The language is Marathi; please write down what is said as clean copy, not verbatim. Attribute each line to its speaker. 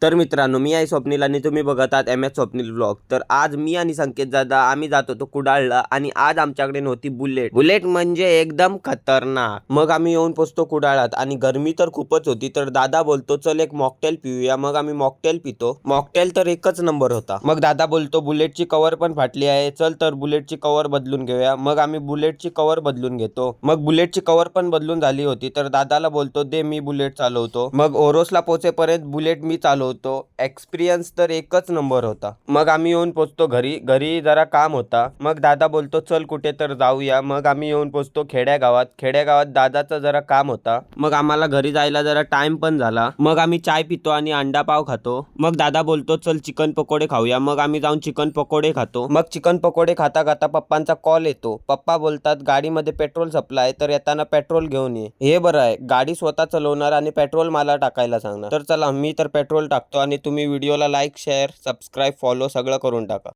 Speaker 1: तर मित्रांनो, मी आहे स्वप्नील आणि तुम्ही बघत आहात MS स्वप्नील व्लॉग। तर आज मी आणि संकेत दादा आम्ही जात होतो कुडाळला आणि आज आमच्याकडे नव्हती बुलेट म्हणजे एकदम खतरनाक। मग आम्ही येऊन पोहोचतो कुडाळात आणि गरमी तर खूपच होती। तर दादा बोलतो चल एक मॉकटेल पिऊया। मग आम्ही मॉकटेल पितो। मॉकटेल तर एकच नंबर होता। मग दादा बोलतो बुलेटची कवर पण फाटली आहे, चल तर बुलेटची कवर बदलून घेऊया। मग आम्ही बुलेटची कवर बदलून घेतो। मग बुलेटची कवर पण बदलून झाली होती तर दादाला बोलतो दे मी बुलेट चालवतो। मग ओरोसला पोहोचेपर्यंत बुलेट मी चालवतो। एक्सपिरियन्स तर एकच नंबर होता। मग आम्ही येऊन पोहोचतो घरी जरा काम होता। मग दादा बोलतो चल कुठे तर जाऊया। मग आम्ही येऊन पोहोचतो खेड्यागावात दादाचं जरा काम होता। मग आम्हाला घरी जायला जरा टाइम पण झाला। मग आम्ही चाय पितो आणि अंडा पाव खातो। मग दादा बोलतो चल चिकन पकोडे खाऊया। मग आम्ही जाऊन चिकन पकोडे खातो। मग चिकन पकोडे खाता खाता पप्पांचा कॉल येतो। पप्पा बोलतात गाडीमध्ये पेट्रोल संपलाय तर येताना पेट्रोल घेऊन ये। हे बरं आहे, गाडी स्वतः चालवणार आणि पेट्रोल मला टाकायला सांगणार। तर चला मी तर पेट्रोल टाकतो आणि तुम्ही व्हिडिओला लाईक शेअर सबस्क्राईब फॉलो सगळं करून टाका।